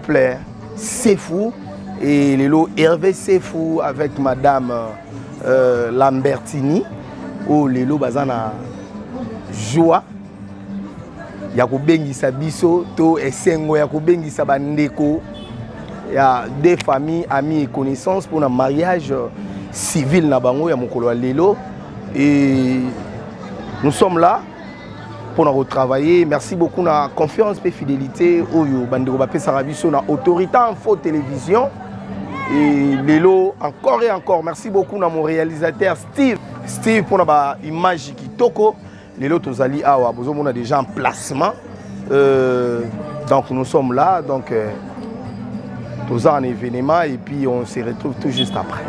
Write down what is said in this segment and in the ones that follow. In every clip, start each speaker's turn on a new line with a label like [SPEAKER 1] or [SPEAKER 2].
[SPEAKER 1] couple Sefou et Lelo Hervé Sefou avec Madame Lambertini. Oh Lelo Bazana joie. Yakubengisa biso to esengo yakubengisa bandeko. Il y a des familles, amis et connaissances pour un mariage civil na bango ya mokolo lelo et nous sommes là pour nous retravailler. Merci beaucoup na confiance et fidélité oyo bandeko ba pesa biso na autorité info télévision et lelo encore et encore. Merci beaucoup na mon réalisateur Steve pour na image kitoko lelo tozali awa bozo mona déjà en placement donc nous sommes là donc tous un événement et puis on se retrouve tout juste après.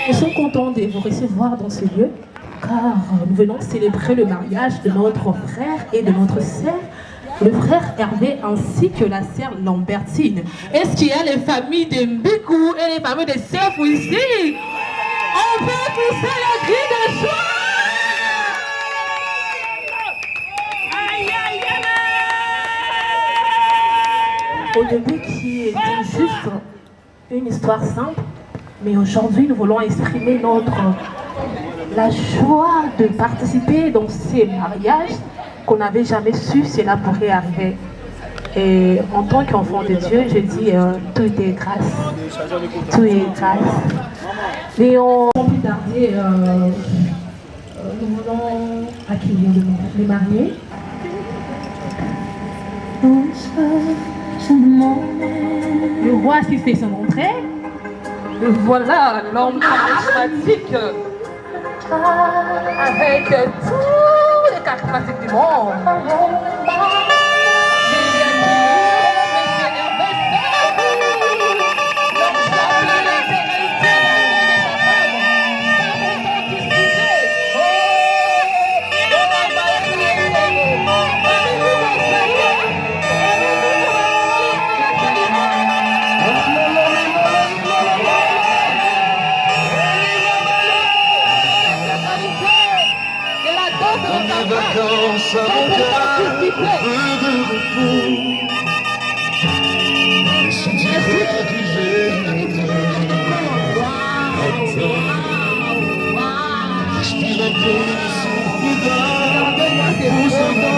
[SPEAKER 2] Nous sommes contents de vous recevoir dans ce lieu, car nous venons célébrer le mariage de notre frère et de notre sœur, le frère Hervé ainsi que la sœur Lambertine. Est-ce qu'il y a les familles de Mbikou et les familles de Sefou ici? On peut pousser le cri de joie! Au début, qui est juste une histoire simple, mais aujourd'hui, nous voulons exprimer la joie de participer dans ces mariages qu'on n'avait jamais su cela pourrait arriver. Et en tant qu'enfant de Dieu, je dis tout est grâce. Tout est grâce. Et on plus tarder, nous voulons accueillir les mariés. Le roi assisté son entrée. Voilà l'homme charismatique avec tous les charismatiques du monde.
[SPEAKER 3] Vacances à montagne, peu de repos. Et si tu crois que j'ai respire un peu, souffle d'air, pousse un peu.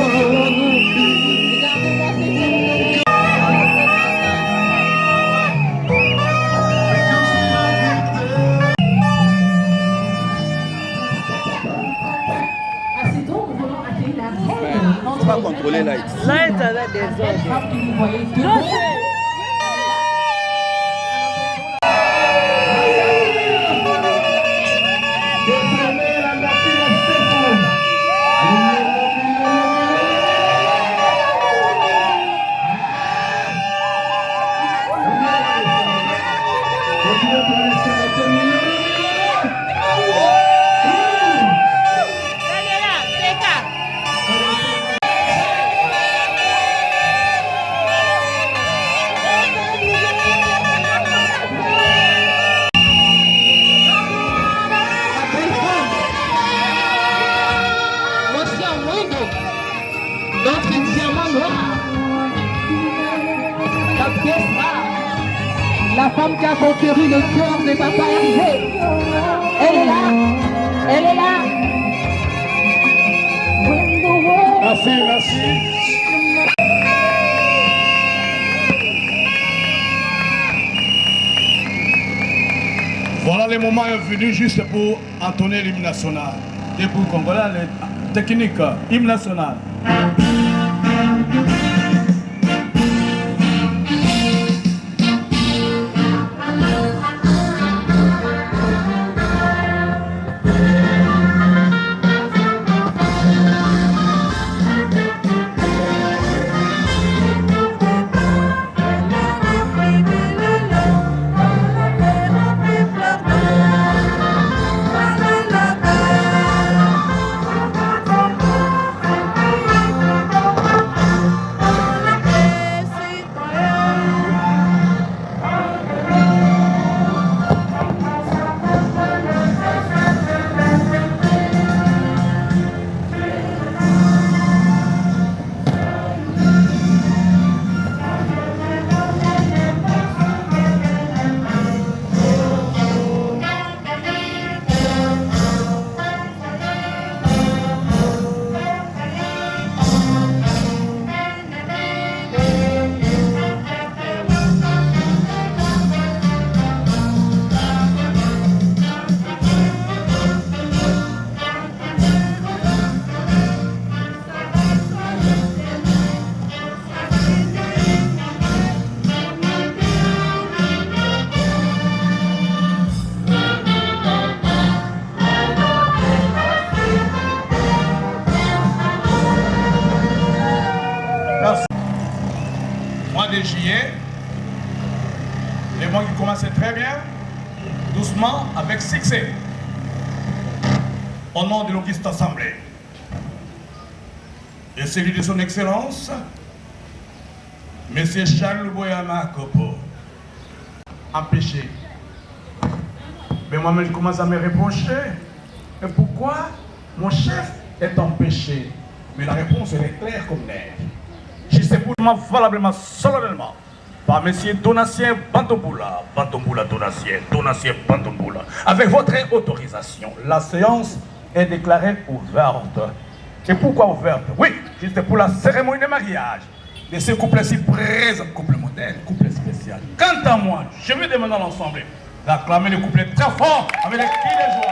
[SPEAKER 1] On va contrôler Light.
[SPEAKER 4] Light avec des ordres.
[SPEAKER 2] Notre diamant noir, la pièce rare, la femme qui a conquéri le cœur de Papa Hervé. Elle est là, elle est là.
[SPEAKER 3] Merci, merci. Voilà le moment est venu juste pour entonner l'hymne national. Debout congolais, les techniques, hymne national. Mois de juillet, les mois qui commençaient très bien, doucement, avec succès. Au nom de l'Auguste Assemblée et celui de son Excellence, M. Charles Boyama Kopo, empêché. Mais moi-même, je commence à me reprocher. Et pourquoi mon chef est empêché? Mais la réponse, elle est claire comme neige. Je sais pourquoi valablement, solennellement, par M. Donatien Bantomboula, Donatien Bantomboula. Avec votre autorisation, la séance est déclarée ouverte. Et pourquoi ouverte? Oui, juste pour la cérémonie de mariage de ce couple si présent, couple moderne, couple spécial. Quant à moi, je vais demander à l'ensemble d'acclamer le couple très fort avec les cris de joie.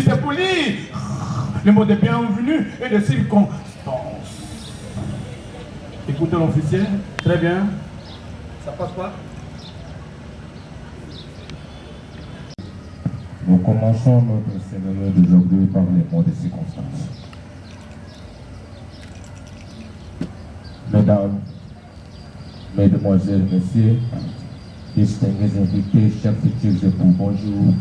[SPEAKER 3] C'est pour lire le mot de bienvenue et de circonstance. Écoutez l'officier, très bien. Ça passe pas?
[SPEAKER 5] Nous commençons notre cérémonie d'aujourd'hui par les mots de circonstance. Mesdames, Mesdemoiselles, Messieurs, distingués invités, chers futurs époux, bonjour.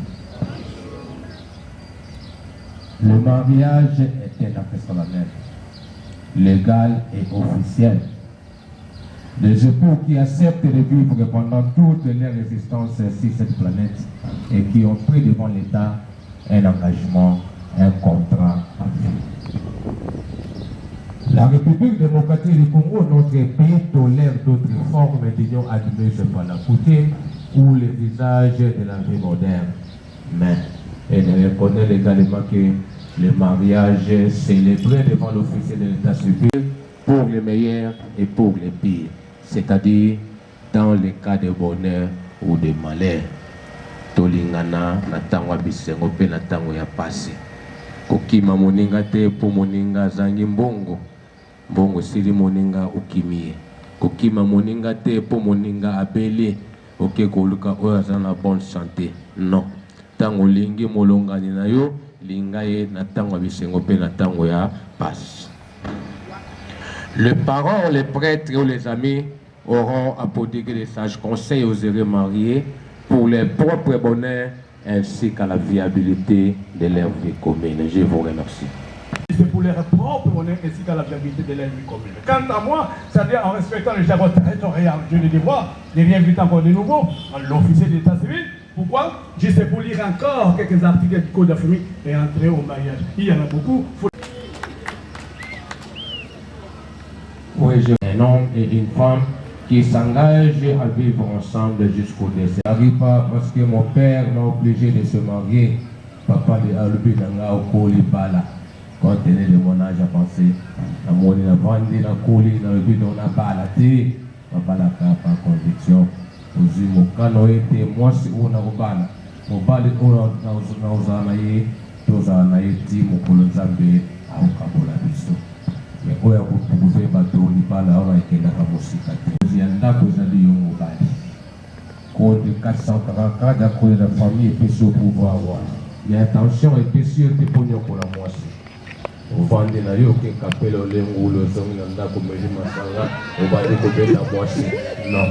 [SPEAKER 5] Le mariage est un acte solennel, légal et officiel. Les époux qui acceptent de vivre pendant toute leur existence sur cette planète et qui ont pris devant l'État un engagement, un contrat à vie. La République démocratique du Congo, notre pays, tolère d'autres formes d'union admises par la coutume ou les visages de la vie moderne. Mais elle reconnaît légalement que le mariage célébré devant l'officier de l'état civil pour les meilleurs et pour les pires, c'est-à-dire dans les cas de bonheur ou de malheur. Tolingana na tango bisengo pe na tango ya pasi. Kokima moninga te po moninga zangi mbongo. Mbongo sili moninga ukimie. Kokima moninga te po moninga abeli. Oke koluka oyo aza na bonne santé. Non. Tango lingi molongani na yo lingaye na tango bisengo pe na tango ya passe. Les parents, les prêtres ou les amis auront à prodiguer des sages conseils aux heureux mariés pour leur propre bonheur ainsi qu'à la viabilité de leur vie commune. Je vous remercie.
[SPEAKER 3] C'est pour leur propre bonheur ainsi qu'à la viabilité de leur vie commune. Quant à moi, c'est-à-dire en respectant le jargon territorial, je le devoir de réinviter encore de nouveau l'officier d'état civil. Pourquoi? Juste pour lire encore quelques articles du Code de la famille et entrer au mariage. Il y en a beaucoup.
[SPEAKER 5] Oui, j'ai un homme et une femme qui s'engagent à vivre ensemble jusqu'au décès. Ça n'arrive pas parce que mon père m'a obligé de se marier. Papa de Alubi Nanga au Kolibala. Quand il est de mon âge à penser, à mon vendu, à Koli, dans le but on a pas la thé, papa la par conviction. Uzi mokano ete mwasi una kubana. Mobali una na uzana ye. Toza na ye ti mokolo nzambe aukabola biso. Me oya kutukuze bato libala ona ekenda ka musika te. Uzi andako ezali yo mobali. Code 444 d'accord la famille et puis au pouvoir. Mais attention et puis si tu pogno pour la moitié. Au vendez na yo ke kapelo lengu lo zongi na ndako meji masanga o ba de ko la moitié. Non.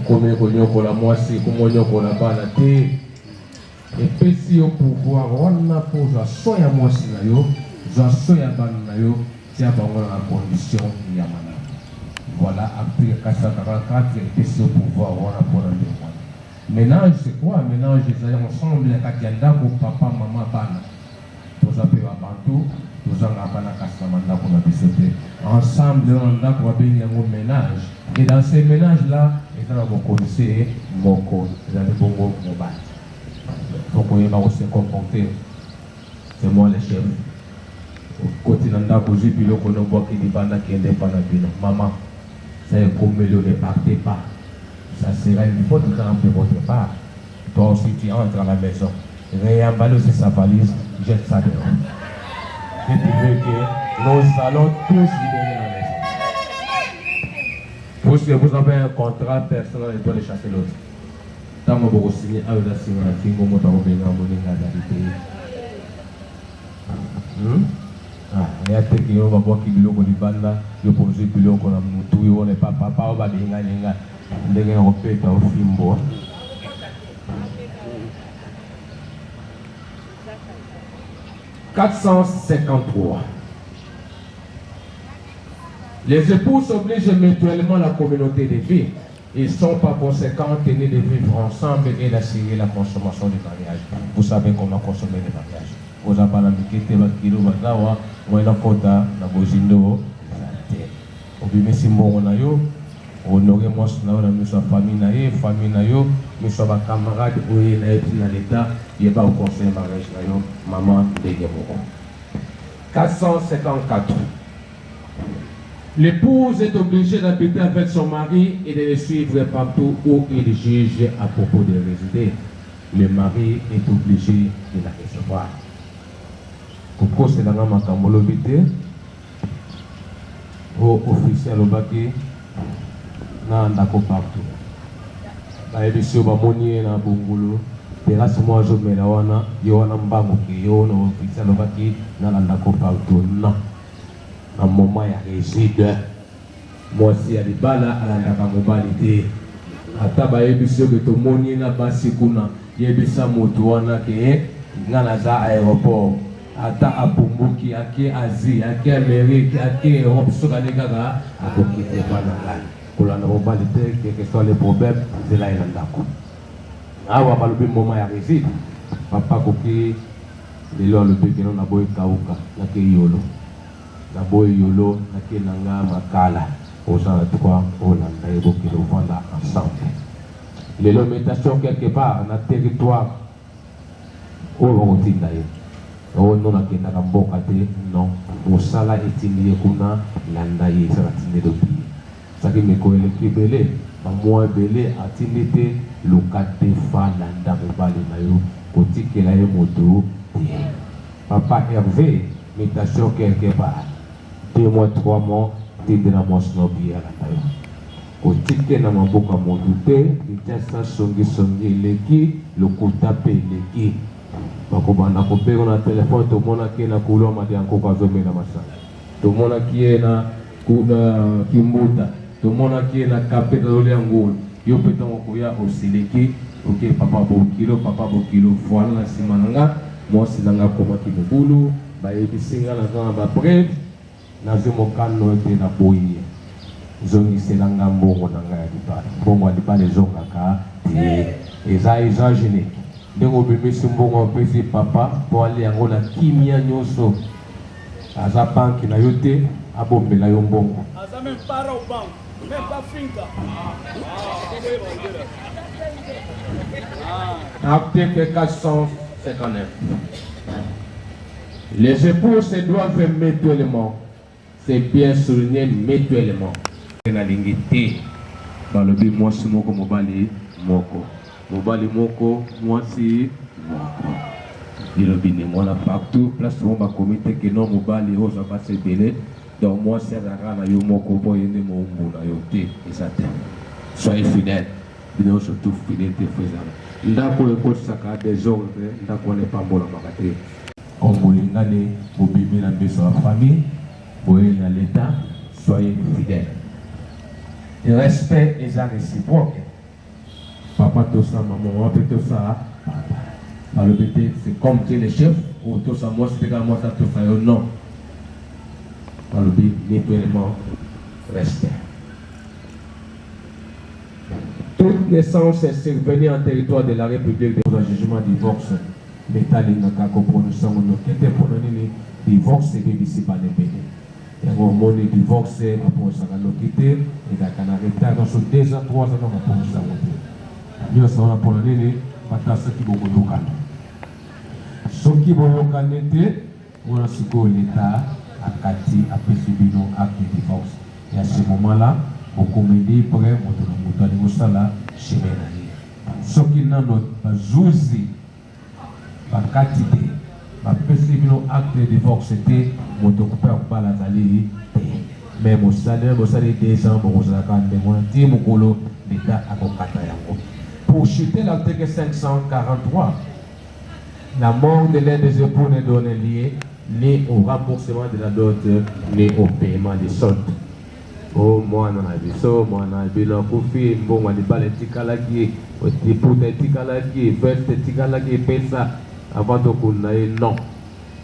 [SPEAKER 5] Comme pogno pour la moitié, comme pogno pour la bana te. Et puis si au pouvoir on a pour la soya moitié na yo, za soya bana na yo, tia bango na condition ya mana. Voilà, après 444, et c'est au pouvoir, on a pour le ménage, c'est quoi? Ménage, ils allaient ensemble, les Katianda, pour papa, maman, bana. Tous à peu à Bantou, tous à la Kassamanda pour la bissoté. Ensemble, on a pour bénir un ménage. Et dans ces ménages-là, ils ont connaissé Moko, ils avaient Bongo, Mobile. Il faut qu'on y va aussi comporter. C'est moi le chef. Côté Nanda, Kozi, Pilo, Konobo, qui n'est pas là, qui est indépendant, maman. C'est comme ne partez pas. Ça sera une faute de rentrer votre part. Toi aussi, tu entres à la maison. Réemballe aussi sa valise, jette ça dehors. Et tu veux que nous allons tous libérer la maison. Puisque vous avez un contrat personnel, il doit les chasser l'autre. Tant que vous signez, à la signer, à qui vous m'avez envoyé en monnaie à ah, il y a des gens qui ont voir qui biloko di banda, yo poser biloko na mutu yo ne papa papa ba dinga dinga ndenge opeta ofimbo. « 453. Les époux obligent mutuellement la communauté de vie. Ils sont par conséquent tenus de vivre ensemble et d'assurer la consommation du mariage. Vous savez comment consommer le mariage. Vous avez la mikete, la kilo, la dawa, la kota, la bozindo, la terre. Vous vivez si bon na yo, honorez moi na yo, nous sommes famille na yo, nous sommes camarades, ou y na dans l'état, il n'y a pas au conseil mariage na yo, maman de Guémoro. 454. L'épouse est obligée d'habiter avec son mari et de le suivre partout où il juge à propos de résider. Le mari est obligé de la recevoir. Pourquoi c'est dans ma camolobité? Au officiel au baquet, n'a pas partout. La édition va monter dans Bongolo. Terrasse moi je mets la wana, yona mbamuki, yona officiel au baquet, n'a pas partout. Non. À un moment, il y a réside. Moi aussi, il y a des balles à la camobalité. À tabaye, bisou que tout le monde est là, basikuna. Il y a des samotouana qui est dans l'aéroport. Ata Apumbuki, Ake Asie, Ake Amérique, Ake Europe, sur la Gaga, à quitter Banangal. Pour la normalité, quels que soient les problèmes, c'est là il y a un d'accord. Ah, on va le moment à résider. Papa Koki, les lois le béquet, on a beau Kauka, Nake Yolo. La boy Yolo, Nake Nanga, Makala, aux gens de trois, Hollande, et beaucoup de vendent ensemble. Les limitations quelque part, dans le territoire, où on dit d'ailleurs. Oh non, la kenda kamboka te non. Mosala etindi kuna landa ye sala tindi do bi. Saki meko ele kibele, ba moi belé atindi te lokate fa landa mobali na yo kotike la ye moto te. Papa Hervé, métation quelque part. 2 mois, 3 mois, te de la mosno bi ala tayo. Kotike na maboka moto te, itasa songi leki, lokota pe leki. Bakobanda kopego na téléphone to mona ki na kulo mati ankoka zome na masa to mona ki na kuna kimbuta to mona ki na kapeta dole ngol yo peta mokoya osileki oke papa bokilo voilà na simananga mo silanga koma ki bulu ba ebisinga na zona ba bref na zomo kano te na boyi zongi selanga mbongo na ngaya dipala mbongo dipala zonga ka te eza génique. Dengo bébé simbongo pesi papa pour aller en la kimia nyoso aza banki na yote abombela yo mbongo
[SPEAKER 6] aza même para au banque même pas finka
[SPEAKER 5] article 459. Les époux se doivent mutuellement, c'est bien souligné mutuellement. Na lingité balobi mwasi moko mobali moko mwasi moko ilobi nemona partout place oyo bakomi te ke non mobali oyo basi ebele donc mwasi azalaka na yo moko mpo ye nde moumbu na yo te eza te soyez fidèle bino surtout fidélité faisana ndako oyo ekotisaka désordre ndako wana epambolamaka te comme bolingani bobimi na miso ya famille boye na l'état soyez fidèle. Le respect est réciproque. Papa tout ça, maman, tout ça. Par le BT, c'est comme tu es le chef, ou tout ça, moi c'est également ça, tout ça, non. Par le BT, mutuellement, respect. Toute naissance est survenue en territoire de la République de un jugement divorce. L'État n'a qu'à comprendre ça, on a quitté pour donner divorce et ici par les pays. Et on a divorcé pour ça, on a quitté, et on a arrêté dans ce 2 ans, 3 ans, on a pour ça. Nous sommes pour le nez, maintenant ceux qui vont au Canada. Ceux qui vont au Canada, on a ce que l'État a quitté, a fait subir nos actes de divorce. Et à ce moment-là, on comédie pour un mouton de Moussala, chez Ménani. Ceux qui n'ont pas joué, pas quitté, pas fait subir nos actes de divorce, c'était mouton coupé par la Zali. Mais Moussala, 2 ans, Moussala, mais mon petit Moukolo, l'État a compris. Pour chuter l'article 543, la mort de l'un des époux n'est donnée liée ni au remboursement de la dot, ni au paiement des soldes. Oh, moi, on a vu ça, moi, on a vu le conflit, bon, on a dit, les tikalaki, les époux des tikalaki, les tikalaki, paye ça avant de qu'on aille, non.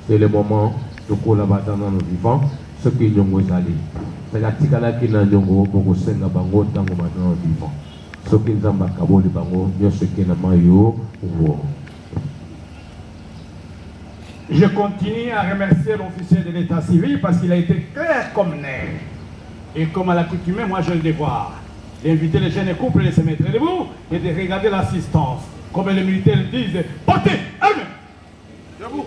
[SPEAKER 5] C'est le moment de collaborer dans nos vivants, ce qui nous ont allé. C'est la tikalaki n'a n'yongo, beaucoup de senga bango, tango maintenant vivant. Ce qui nous a bakaboli bango, mieux ce qui n'a pas eu.
[SPEAKER 3] Je continue à remercier l'officier de l'état civil parce qu'il a été clair comme neige. Et comme à l'accoutumée, moi j'ai le devoir d'inviter les jeunes couples de se mettre debout et de regarder l'assistance. Comme les militaires disent, portez, armes. Debout.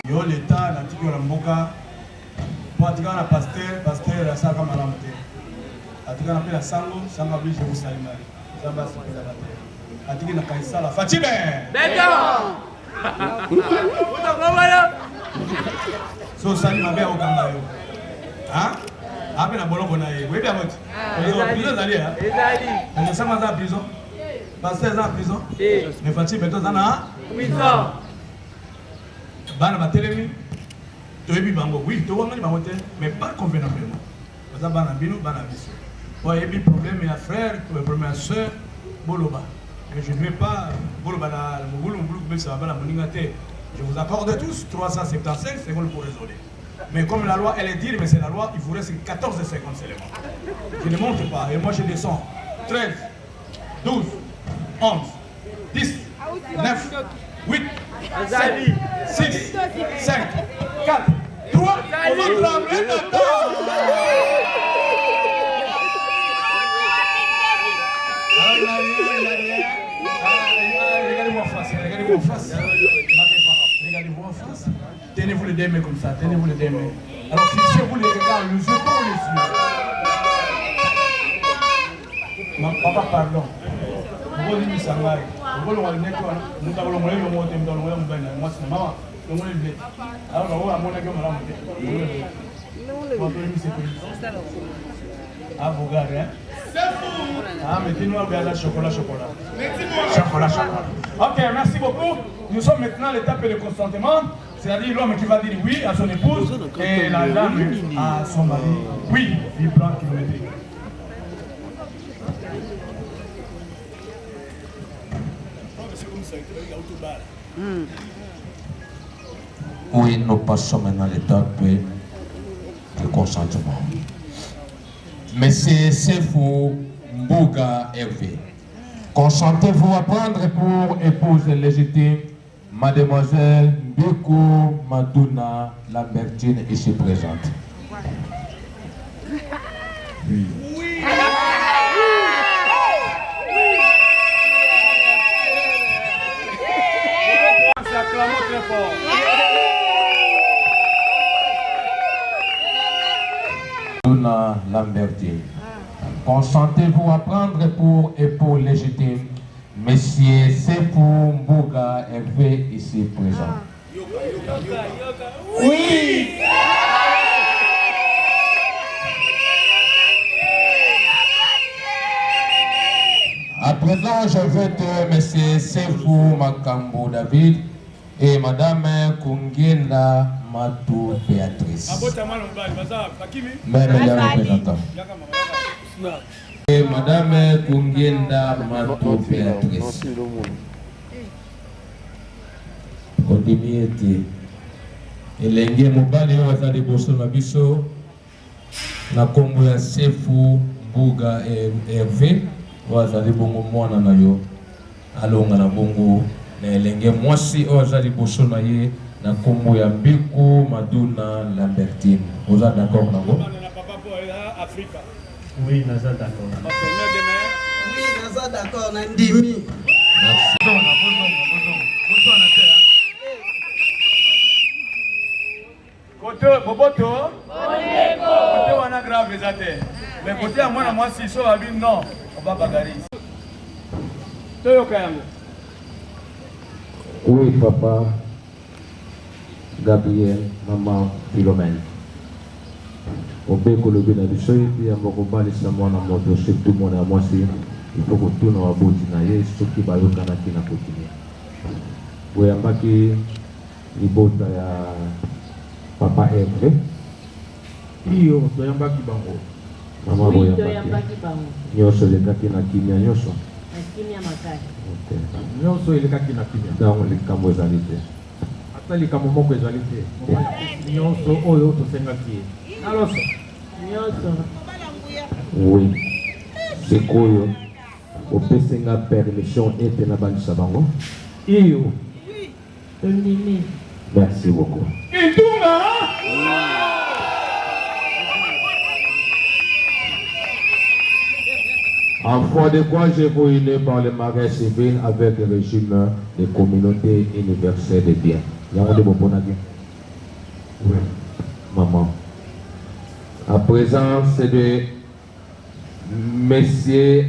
[SPEAKER 3] Yo l'état na tiki la mboka po atika na pasteur la saka malamu te atika na pe la sango bi Jérusalem zamba sepela la te atiki na kaisa la Fatime beto uta ngomala so sali mabe o kanga yo hein ape na boloko na ye webi amoti prison zali ha ezali on sama za prison pasteur za prison mais Fatime beto za na prison bana batelemi toyebi bango oui towangani bango te mais pas convenablement baza bana bino bana biso oyebi problème ya frère problème ya sœur boloba mais je ne vais pas boloba na mobulu kubisa bana moninga te je vous accorde tous 375 secondes pour résoudre mais comme la loi elle est dire mais c'est la loi il vous reste 14 secondes seulement je ne monte pas et moi je descends 13 12 11 10 9 8 7, 6, 5, 4, 3, on va trembler dedans. Regardez-moi en face, regardez-moi en face. Regardez-moi en face. Tenez-vous les deux mains comme ça, tenez-vous les deux mains. Alors fixez-vous les regards, les yeux pour les yeux. Papa, pardon. Vous voulez ça, vous voulez nous avons le mot de moi, c'est maman. Le mot est alors, on va monter comme ah, vous regardez, hein? Ah, mettez-nous à la chocolat. Ok, merci beaucoup. Nous sommes maintenant à l'étape de consentement, c'est-à-dire l'homme qui va dire oui à son épouse et la dame à son mari. Oui, vibrant kilométrique.
[SPEAKER 5] Oui, nous passons maintenant à l'étape de consentement. Monsieur Sefou Mbouga Hervé, consentez-vous à prendre pour épouse légitime Mademoiselle Mbeko Madouna Lambertine ici présente? Oui. Madonna Lambertine. Consentez-vous à prendre pour époux légitime Monsieur Sefou Mbouga Hervé ici présent?
[SPEAKER 6] Oui.
[SPEAKER 5] À présent, je veux que Monsieur Sefou Makambo David et Madame Kungenda Matou Béatrice. Même les représentants. Et Madame Kungenda Matou Béatrice. Kodimiete. Elenge mobali waza liboso na biso na kombo ya Sefou Mbouga Hervé wazali bongo mwana na yo alonga na bongo na elenge mwasi waza liboso na ye na kombo ya Mbiku Madonna Lambertine. Vous êtes d'accord nango?
[SPEAKER 7] Oui, nous sommes d'accord.
[SPEAKER 6] Oui, nous sommes d'accord. Nandimi.
[SPEAKER 5] Merci.
[SPEAKER 3] Côté Boboto, côté wana grave ezate. Mais côté à moi si so abi non, on va bagarrer. Toyoka yango.
[SPEAKER 5] Oui, papa. Gabriel, maman, Philomène. Obeko lobi na biso epi ya mokobalisa mwana moto surtout mwana ya mwasi il faut kotuna baboti na ye soki bayokanaki na kotinia boyambaki libota ya papa Hervé iyo toyambaki bango mama boyambaki nyonso elekaki na kimia nyonso nyonso elekaki na kimia donc likambo ezali te ata likambo moko ezali te nyonso oyo tosengaki ye alors oui, c'est quoi? Au PCNA permission et na banisa bango. Iyo. Merci beaucoup. En foi de quoi je vous unis par le mariage civil avec le régime des communautés universelles de biens. Yango de Bobonagi. Oui. Maman. À présent, c'est de Messieurs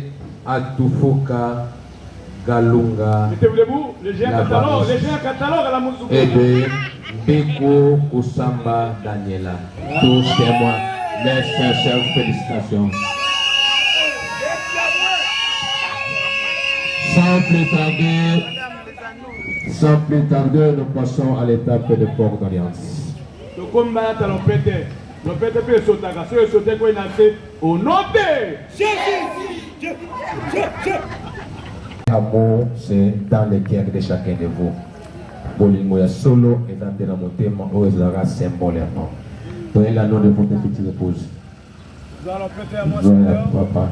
[SPEAKER 5] Atoufoka Galunga et de Beko Kusamba Daniela. Tous témoins, mes sincères félicitations. Sans plus tarder, nous passons à l'étape de port d'alliance. L'amour, c'est dans le cœur de chacun de vous. Bolingo ya solo et dans la motema où il sera symboliquement. Prenez la nom de votre petite épouse. Voilà, papa.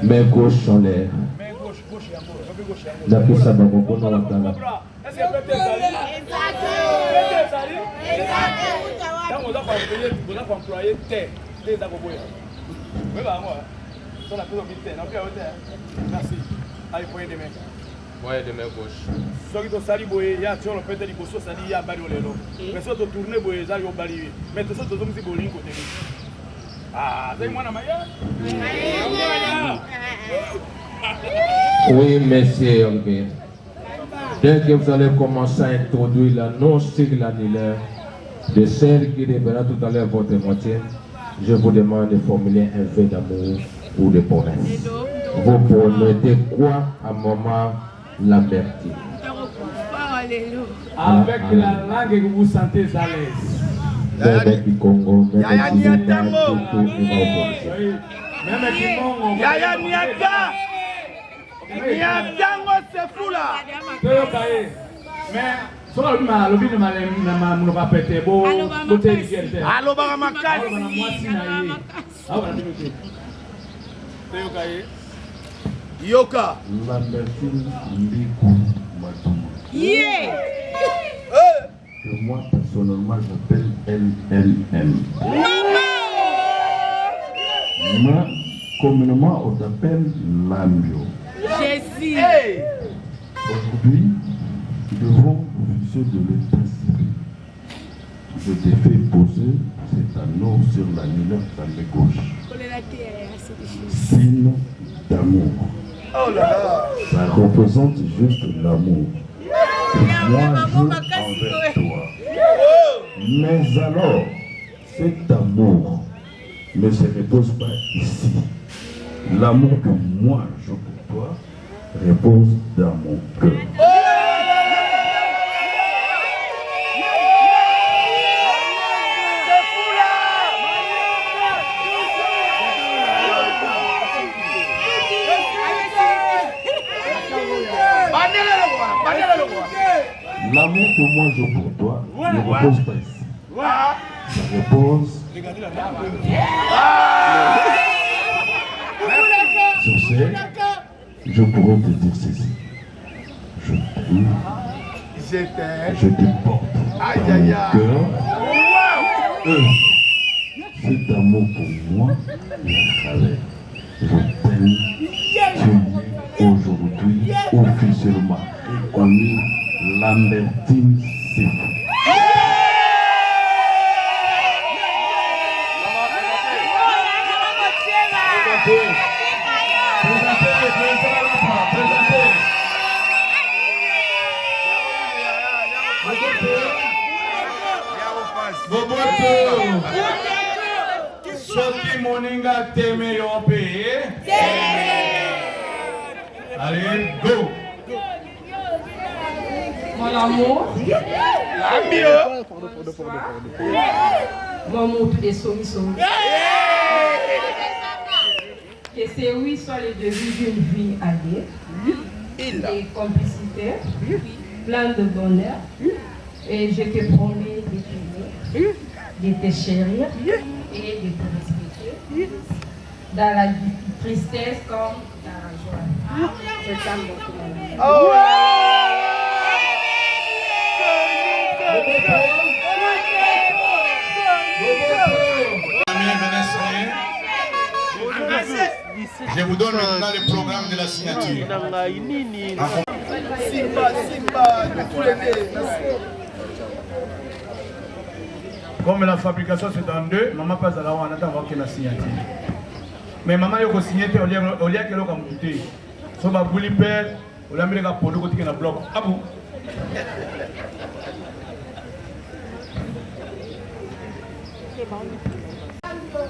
[SPEAKER 5] Main gauche en l'air. La piste à Bago, on va dans la.
[SPEAKER 3] Merci. Allez, poignée de main.
[SPEAKER 5] Poignée de main gauche.
[SPEAKER 3] Ceux qui sont salis, il y a un peu de liboso, ça dit il y a bari au lelo. Mais ceux qui tournent, ils ont bari. Mais tous ceux qui ont dit boling côté. Ah, c'est moi la meilleure.
[SPEAKER 5] Oui, monsieur Hervé. Dès que vous allez commencer à introduire la non-sigle annulaire de celle qui devra tout à l'heure votre moitié, je vous demande de formuler un vœu d'amour ou de promesse. Vous promettez quoi à maman Lambertine?
[SPEAKER 3] Avec la langue que vous sentez à l'aise.
[SPEAKER 5] Même du Congo, même du
[SPEAKER 6] Congo. Yaya Niaka! Niatango c'est fou là!
[SPEAKER 3] Mais, sur le mal, le bin mal, nous va péter beau, côté du guerre.
[SPEAKER 6] Allo Baramakasi! Yoka!
[SPEAKER 5] Lambertine Mbiku Madonna.
[SPEAKER 6] Yeah!
[SPEAKER 5] Que moi personnellement j'appelle LLM. Moi, communément on t'appelle Lambio.
[SPEAKER 6] Jésus!
[SPEAKER 5] Aujourd'hui, nous devons officier de l'état civil. je te fais poser cet anneau sur l'annulaire de la gauche. Signe d'amour.
[SPEAKER 1] Oh là là.
[SPEAKER 5] Ça représente juste l'amour que moi j'ai envers toi. Mais alors, cet amour ne se repose pas ici. L'amour que moi j'ai pour toi repose dans mon cœur. L'amour que moi j'ai pour toi ne repose pas ici. Ça repose sur ce, je pourrais te dire ceci. Je t'aime. Je te porte dans mon cœur. Cet amour pour moi, je t'aime. Tu es aujourd'hui officiellement reconnu Lambertine Sefu.
[SPEAKER 3] Soki moninga teme yope. Allez, go.
[SPEAKER 7] Mon amour. Mon amour des soumis. Que ces oui soient les débuts d'une vie alliée, et complicité, plein de bonheur. Et je te promets de t'aimer, de te chérir et de te respecter dans la tristesse comme dans la joie. Je t'aime beaucoup.
[SPEAKER 3] Je vous donne maintenant le programme de la signature. Comme la fabrication c'est en deux, maman passe à la on attend voir la signature. Mais maman yoko signé au lieu que l'on a monté. So ba bouli père, au lieu de la podo côté na bloc. Abou.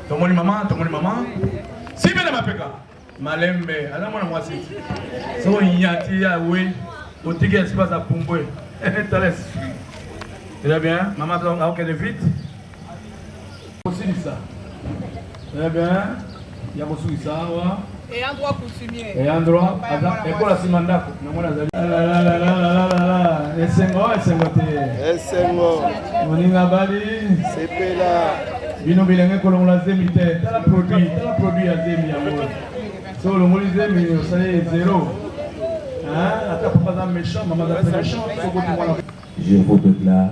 [SPEAKER 3] Tomoni maman. Si bien ma peka. Malembe, ala mwana mwasi. So yati ya we, otiki espace à Pumbwe. Tales. Très bien, maman a ok de vite. Aussi ça. Très bien. Il y a aussi ça.
[SPEAKER 6] Et un droit coutumier.
[SPEAKER 3] Et un droit. Et pour la simandako. Esengo Moninga bali.
[SPEAKER 1] Sepela.
[SPEAKER 3] Bino bilenge kolongola zemi te. Tala produit ya zemi ya moi. So le moli zemi au salaire zéro. Hein? Ata papa za méchant, maman za méchant.
[SPEAKER 5] Je vous déclare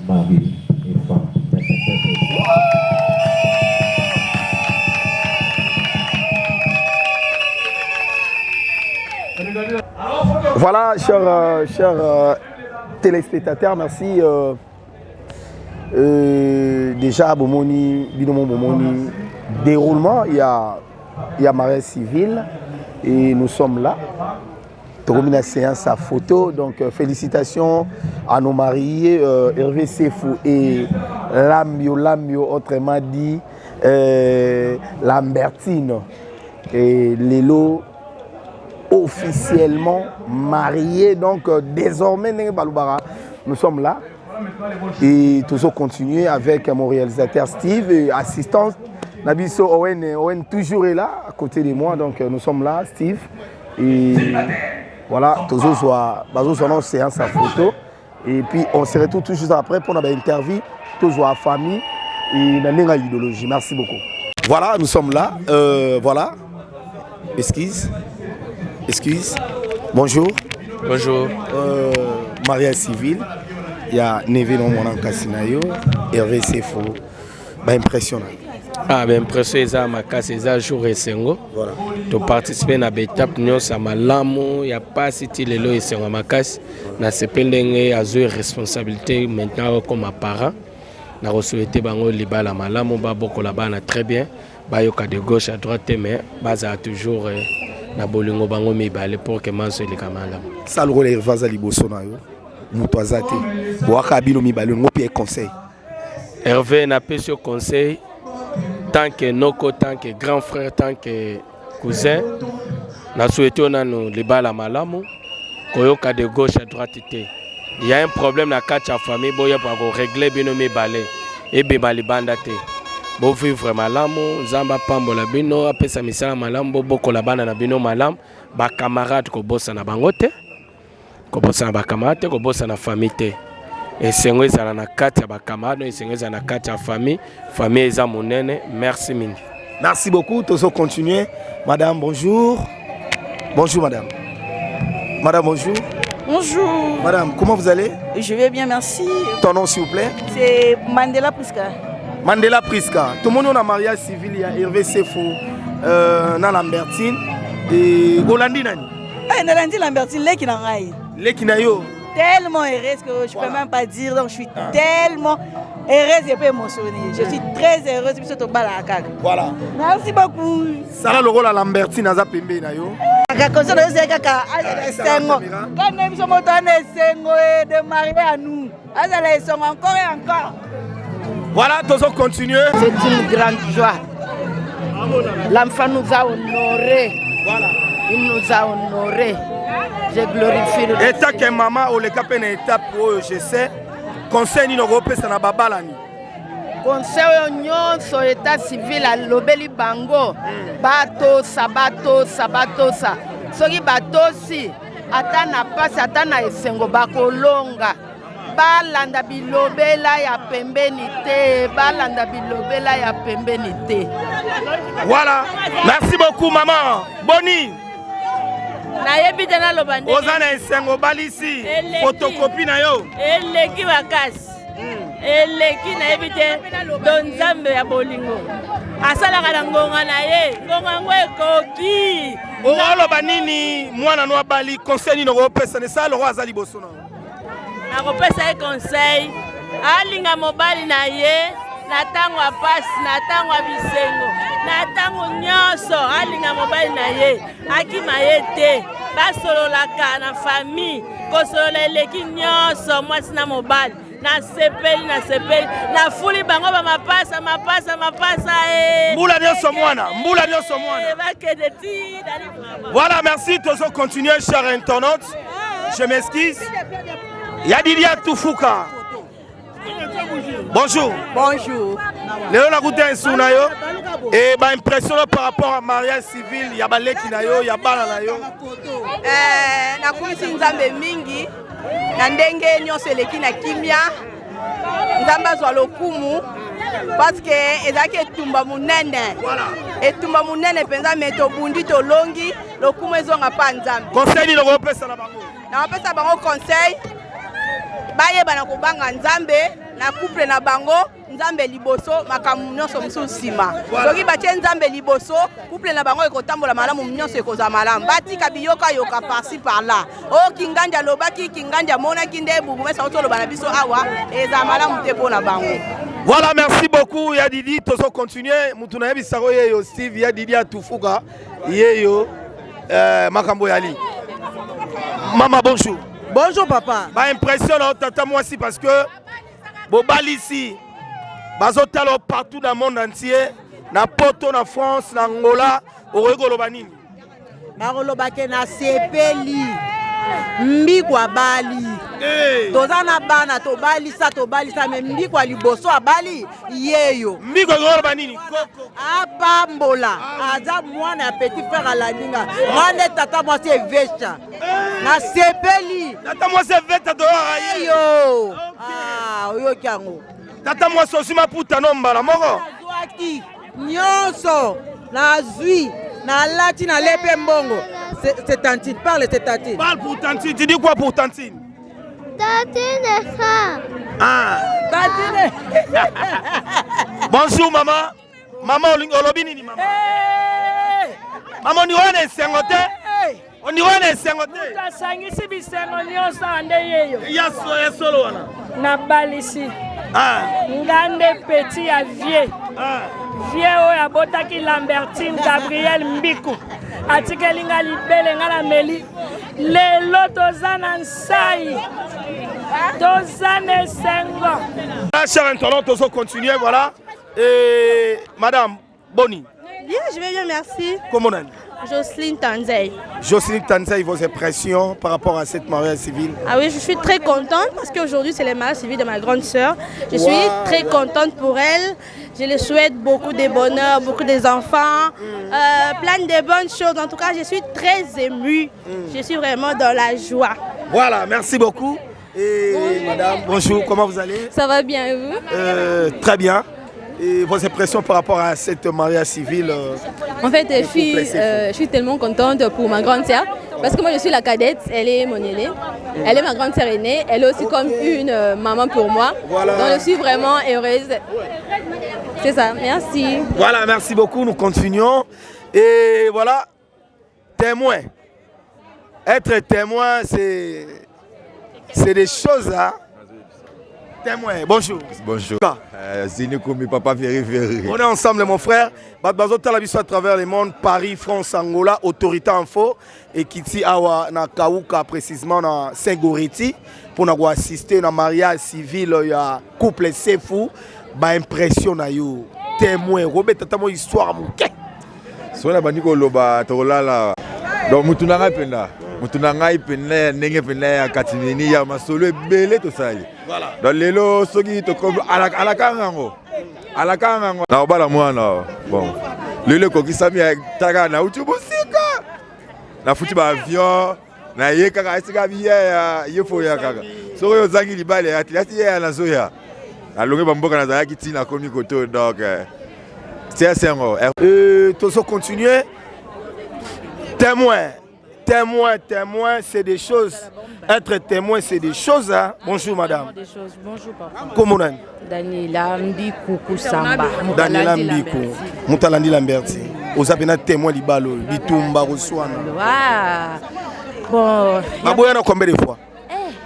[SPEAKER 5] mari et femme.
[SPEAKER 1] Voilà, chers téléspectateurs, merci. Déjà, Bomoni, déroulement, il y a mariage civil et nous sommes là. Termine la séance à photo, donc félicitations à nos mariés, Hervé Sefou et Lambio, autrement dit Lambertine et Lélo, officiellement mariés. Donc désormais, nous sommes là et toujours continuer avec mon réalisateur Steve et assistant Nabiso Owen toujours est là à côté de moi. Donc nous sommes là, Steve. Et voilà, toujours soit une séance à photo. Et puis on se retrouve tout juste après pour une interview, toujours à famille et une idéologie. Merci beaucoup. Voilà, nous sommes là. Voilà. Excuse. Bonjour.
[SPEAKER 8] Bonjour.
[SPEAKER 1] Mariage civil. Il y a Neve non mon Cassinayo, Hervé Sefo. Impressionnant.
[SPEAKER 8] Impressionnant, c'est ma casse, c'est jour et sengo.
[SPEAKER 1] Voilà.
[SPEAKER 8] Tu participes à l'étape nous ça malamu, il y a pas si tu les lois et sengo ma casse. Na se pendenge à jouer responsabilité maintenant comme parent. na souhaiter bango libala malamu ba bokola bana très bien ba yoka de gauche à droite mais baza toujours na bolingo bango mibale pour que manso le kamala
[SPEAKER 1] ça le rôle vaza liboso na yo muto azate boaka bino mibale ngopi conseil
[SPEAKER 8] Hervé n'a pas ce conseil tant que noko tant que grand frère tant que cousin na souhaité on a nous libala malamu koyoka de gauche à droite té. Il y a un problème na kacha famille boya pour régler bino mibale et bebali banda té. Bo vivre malamu zamba pambola bino apesa misala malamu bokola bana na bino malamu ba camarade ko bossa na bangote ko bossa na ba camarade ko bossa na famille té. Et sengo ezala na kati ya ba camarade et sengo ezala na kati ya famille eza monene. Merci mingi.
[SPEAKER 1] Merci beaucoup, tozo continuer. Madame bonjour. Bonjour madame. Madame bonjour.
[SPEAKER 9] Bonjour.
[SPEAKER 1] Madame, comment vous allez?
[SPEAKER 9] Je vais bien, merci.
[SPEAKER 1] Ton nom s'il vous plaît?
[SPEAKER 9] C'est Mandela Priska.
[SPEAKER 1] Mandela Priska. Tout le monde a un mariage civil, il y a Hervé Sefo, na Lambertine et Holandi Nani.
[SPEAKER 9] Ah, Holandi Lambertine, les qui n'en aillent.
[SPEAKER 1] Les qui n'aillent.
[SPEAKER 9] Tellement heureuse que je ne peux même pas dire. Donc je suis tellement heureuse et pas émotionnée. Je suis très heureuse de me battre à Kag.
[SPEAKER 1] Voilà.
[SPEAKER 9] Merci beaucoup.
[SPEAKER 1] Ça a le rôle à Lambertine, à Zapembe Nayo.
[SPEAKER 9] Quand on de marier à nous, encore et encore.
[SPEAKER 1] Voilà, tous on continue.
[SPEAKER 10] C'est une grande joie. L'enfant nous a honorés. Voilà. Il nous a honorés. Je glorifie le
[SPEAKER 1] Seigneur. Et tant que maman, on est capé une étape où je sais, conseil ni n'ogope ça na babalani.
[SPEAKER 10] Conseil nyonso état civil à lobeli bango. Bato sabato sa. Soki batosi atana pasi atana esengo bakolonga. Balanda bilobela ya pembeni te. Balanda bilobela ya pembeni te.
[SPEAKER 1] Voilà. Merci beaucoup maman. Boni.
[SPEAKER 11] Nayebi tena lobande.
[SPEAKER 1] Ozana esengo balisi. Photocopie na yo.
[SPEAKER 11] Eleki wakasi. Eleki nayebi te donzambe ya bolingo. Asalaka na ngonga na ye. Ngonga ngo ekoki.
[SPEAKER 1] Oloba nini mwana no abali conseil ni no pesa ne sa lo azali boso na.
[SPEAKER 11] Nakopesa ye conseil. Alinga mobali na ye. Na tango apasi, na tango abisengo, na tango nyonso, alinga mobali na ye, akima ye te, basololaka na famille, kosolola eleki nyonso, mwasi na mobali, na sepeli, na fuli bango ba mapasa,
[SPEAKER 1] Mbula nyonso mwana. Voilà, merci, tous on continue, chers internautes. Je m'excuse. Yadidia Tufuka. Bonjour.
[SPEAKER 9] Bonjour.
[SPEAKER 1] Léon Agoutin Sounayo. Et bah impression par rapport à mariage civil, ya baleki na yo, ya bala na yo.
[SPEAKER 9] Na kumisi nzambe mingi, na ndenge nyonso eleki na kimia. Nzambe azwa lokumu parce que ezaki etumba munene. Voilà. Etumba munene penza meto bundi to longi, lokumu ezonga pa nzambe.
[SPEAKER 1] Conseil ni loko pesa na bango.
[SPEAKER 9] Na pesa bango conseil. Baye bana kobanga nzambe na couple na bango nzambe liboso makamu nyonso musu sima soki batie nzambe liboso couple na bango ekotambola malamu nyonso ekoza malamu batika biyoka yoka par-ci par-là o kinganja lobaki kinganja monaki nde bubu mesa otoloba na biso awa eza malamu te pona bango.
[SPEAKER 1] Voilà, merci beaucoup Yadidi, tozo continuer mutuna yebisako yeyo Steve Yadidi atufuka yeyo makambo yali. Maman bonjour.
[SPEAKER 9] Bonjour papa.
[SPEAKER 1] Bah impression tata moi aussi parce que bobali ici bazotalo partout dans le monde entier na poto na France na Angola orego banini.
[SPEAKER 9] Barolobake na sepeli mbikwa bali. Tozana bana to balisa me mbikwa liboso abali yeyo.
[SPEAKER 1] Mbikwa ngoro banini koko.
[SPEAKER 9] Apambola aza mwana ya petit frère alaninga. Mwana tata moi c'est vesha. Na sepeli.
[SPEAKER 1] Tata moi c'est veta do
[SPEAKER 9] yeyo. Ah oyo kyango.
[SPEAKER 1] Tata moi sosi maputa nombala moko.
[SPEAKER 9] Zwaki nyonso na zui na lati na lepe mbongo. C'est Tantine, parle, c'est Tantine.
[SPEAKER 1] Parle pour Tantine, tu dis quoi pour Tantine?
[SPEAKER 12] Tantine est ça.
[SPEAKER 1] Ah.
[SPEAKER 9] Tantine.
[SPEAKER 1] Bonjour maman. Maman, olobini ni maman. Maman, on y va sengote. On y va sengote.
[SPEAKER 11] Kasangisi bisengo nyonso ande yeyo.
[SPEAKER 1] Yaso wana.
[SPEAKER 11] Na balisi. Ngande petit à vieux. Vieux oyo abotaki Lambertine Gabriel Mbiku. Atikeli nga libele nga la meli. Lelo tozana nsai. Tozana sengo.
[SPEAKER 1] Là, chers internautes, on continue, voilà. Et Madame Boni.
[SPEAKER 9] Bien, je vais bien, merci.
[SPEAKER 1] Comment on a?
[SPEAKER 9] Jocelyne Tanzay.
[SPEAKER 1] Jocelyne Tanzay, vos impressions par rapport à cette mariage civile?
[SPEAKER 9] Ah oui, je suis très contente parce qu'aujourd'hui c'est le mariage civil de ma grande sœur. Je suis très contente pour elle. Je lui souhaite beaucoup de bonheur, beaucoup d'enfants, plein de bonnes choses. En tout cas, je suis très émue. Je suis vraiment dans la joie.
[SPEAKER 1] Voilà, merci beaucoup. Et madame, bonjour, comment vous allez?
[SPEAKER 13] Ça va bien et vous?
[SPEAKER 1] Très bien. Et vos impressions par rapport à cette mariage civile?
[SPEAKER 13] En fait, je suis tellement contente pour ma grande sœur. Parce que moi, je suis la cadette, elle est mon aînée. Elle est ma grande sœur aînée. Elle est aussi comme une maman pour moi. Voilà. Donc, je suis vraiment heureuse. C'est ça, merci.
[SPEAKER 1] Voilà, merci beaucoup. Nous continuons. Et voilà, témoin. Être témoin, c'est des choses, hein. Témoin, bonjour.
[SPEAKER 14] Bonjour. Zinikoumi, papa Ferry.
[SPEAKER 1] On est ensemble, mon frère. Badbazo Talabiso à travers le monde, Paris, France, Angola, Autorité Info, et Kiti Awa, na Kauka, précisément, na Saint-Goriti, pour nous assister à un mariage civil, il y a couple Sefou, bah impression na yo. Témoin, Robert, t'as mon histoire, mon quai.
[SPEAKER 14] Soit la baniko loba, tolala. Donc, Moutunanga Penda. Moutunanga Penda, Nenge Penda, Katinini, ya masolo, belé, tout ça. Voilà. Dans les lots, ceux qui te comme à la kangango. À la kangango. Na obala mwana. Bon. Le koki sami avec taga na utubusika. Na futi ba avion. Na ye kaka esika biya ye fo ya kaka. So yo zangi libale atleti ya na zoya. Alonge bamboka na zaki tina komi koto donc c'est assez ngo.
[SPEAKER 1] Tous continuer. Témoin, c'est des choses. Être témoin, c'est des choses. Hein? Bonjour, madame.
[SPEAKER 10] Des choses. Bonjour, papa.
[SPEAKER 1] Comment on a?
[SPEAKER 10] Daniela Mbiku Kusamba.
[SPEAKER 1] Daniela Mbiku. Moutalandi Lamberti. Vous avez un témoin libalo, Bitumba, Rousouana.
[SPEAKER 10] Bon.
[SPEAKER 1] Baboya na combien de fois?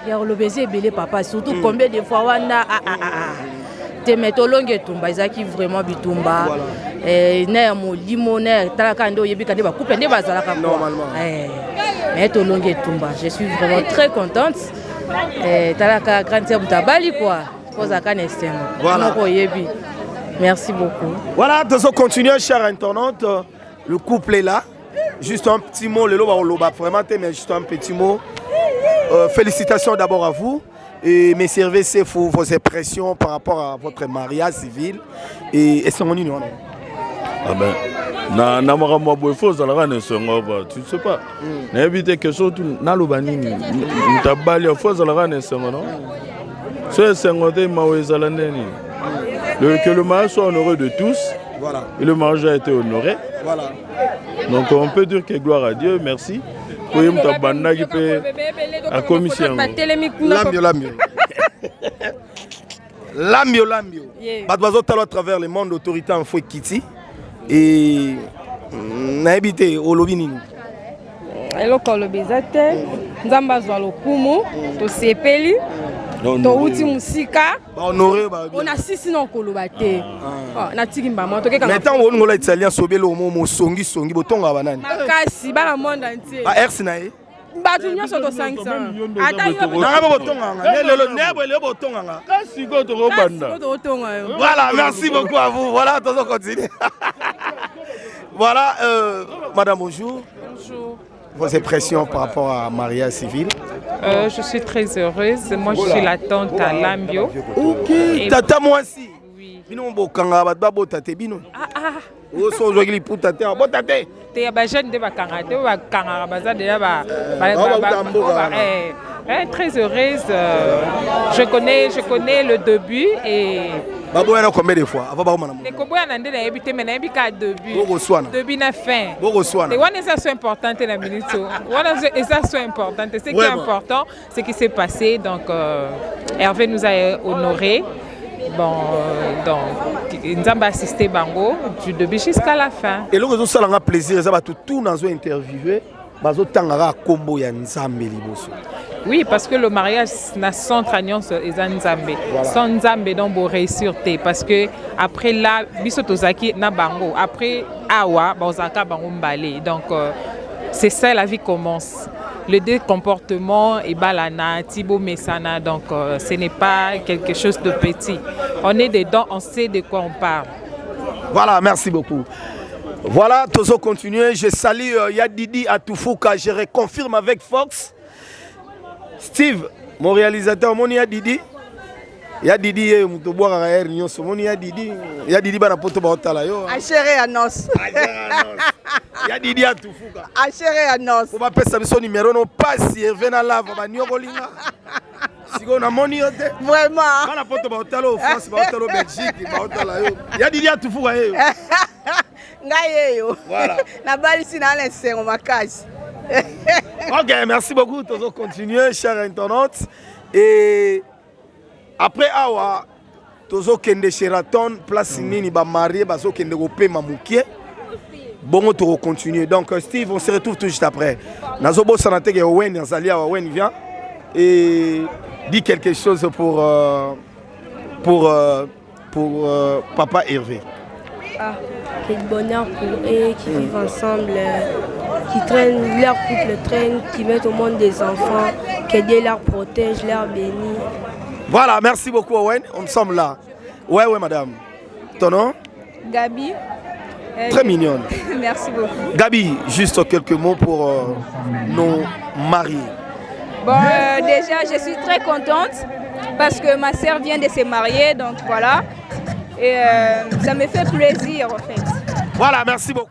[SPEAKER 10] Il y a le baiser belé, papa. Surtout combien de fois Wanda. Te metolonge tumba izaki vraiment bitumba na mo limonaire talaka ndo yebika ba couple ne bazalaka
[SPEAKER 1] normalement
[SPEAKER 10] metolonge tumba. Je suis vraiment très contente talaka grande sœur Butabali quoi poza kanesteno voilà yebi. Merci beaucoup.
[SPEAKER 1] Voilà, nous continuons chers internautes, le couple est là. Juste un petit mot le loba vraiment mais juste un petit mot. Félicitations d'abord à vous. Et mes services, c'est vos impressions par rapport à votre mariage civil et son union.
[SPEAKER 15] Ah ben, tu sais pas. N'invite que chose na lobanini. Mutabali faut zalaka ne songo. C'est sengote mawezalandeni. Que le mariage soit honoré de tous.
[SPEAKER 1] Voilà.
[SPEAKER 15] Et le mariage a été honoré.
[SPEAKER 1] Voilà.
[SPEAKER 15] Donc on peut dire que gloire à Dieu, merci. La commission.
[SPEAKER 1] Lambio. Badwazo talo à travers le monde autorité en fouet Kiti et n'habité au lobinini.
[SPEAKER 16] Elo kolobezate nzamba zwa lokumu to sepeli to uti musika
[SPEAKER 1] honoré
[SPEAKER 16] on a sisi non kolobate na tikimba mo to keka
[SPEAKER 1] mais tant on ngola italien sobelo mo songi botonga banani
[SPEAKER 16] makasi bana monde entier
[SPEAKER 1] ba ex na ye
[SPEAKER 16] batu nyonso to 500 ata yo
[SPEAKER 1] na ba botonga lelo nebo le botonga
[SPEAKER 15] kasi go to banda
[SPEAKER 1] voilà merci beaucoup à vous voilà on continue voilà madame bonjour.
[SPEAKER 16] Bonjour.
[SPEAKER 1] Vos impressions par rapport à mariage civil?
[SPEAKER 17] Je suis très heureuse. Moi, je suis la tante à Lambio.
[SPEAKER 1] Ok. Tata, moi aussi. Oui. Bino bokanga ba botate bino. O so jogili pour tate botate.
[SPEAKER 17] Te ba jeune de bakanga te bakanga baza déjà très heureuse. Je connais le début et
[SPEAKER 1] Baboya combien de fois?
[SPEAKER 17] Les Koboya n'ont pas habité, mais n'ont pas début. Début na fin.
[SPEAKER 1] Et
[SPEAKER 17] on est ça important la minute. Et ça soit important. Ce qui est important, c'est ce qui s'est passé. Donc Hervé nous a honorés. Bon, donc nous avons assisté Bango du début jusqu'à la fin.
[SPEAKER 1] Et là, nous avons plaisir, nous avons tout interviewé. bazotangaka kombo ya Nzambe liboso.
[SPEAKER 17] Oui, parce que le mariage n'a son tragnon et Nzambe. Son Nzambe donc pour réussir parce que après là biso tozaki na bango après awa bazaka bango mbalé. Donc c'est ça la vie commence. Le décomportement et balana Thibaut Messana donc ce n'est pas quelque chose de petit. On est dedans, on sait de quoi on parle.
[SPEAKER 1] Voilà, merci beaucoup. Voilà, Tozo continuer. Je salue Yadidi Atoufuka, je reconfirme avec Fox. Steve, mon réalisateur, mon Yadidi. Yadidi est mon toboire à air, mon Yadidi. Yadidi bana poto ba otala yo.
[SPEAKER 9] Achere à nos.
[SPEAKER 1] Yadidi Atoufuka.
[SPEAKER 9] Achere à nos.
[SPEAKER 1] On va passer son numéro, non pas si Hervé na lave, ba nyokolinga. Si on a moni yote.
[SPEAKER 9] Vraiment.
[SPEAKER 1] Bana poto ba otala au France, ba otala au Belgique, ba otala yo. Yadidi Atoufuka yo.
[SPEAKER 9] Voilà. Na bali sina lensengo makasi.
[SPEAKER 1] Ok, merci beaucoup. Tozo continuer, chers internautes. Et après awa, Tozo kende Sheraton, place nini ba marié, bazo kende gope mamoukie. Bon, on continue. Donc Steve, on se retrouve tout juste après. Nazobo Sanatege Owen, Zalia Owen vient et dit quelque chose pour papa Hervé.
[SPEAKER 18] Ah, quel bonheur pour eux qui vivent ensemble, qui traînent, leur couple traîne, qui mettent au monde des enfants, que Dieu leur protège, leur bénit.
[SPEAKER 1] Voilà, merci beaucoup Owen, on sommes là. Ouais, madame. Ton nom?
[SPEAKER 19] Gabi.
[SPEAKER 1] Très mignonne.
[SPEAKER 19] Merci beaucoup.
[SPEAKER 1] Gabi, juste quelques mots pour nos mariés.
[SPEAKER 19] Bon, déjà, je suis très contente parce que ma sœur vient de se marier, donc voilà. Et ça me fait plaisir en fait.
[SPEAKER 1] Voilà, merci beaucoup.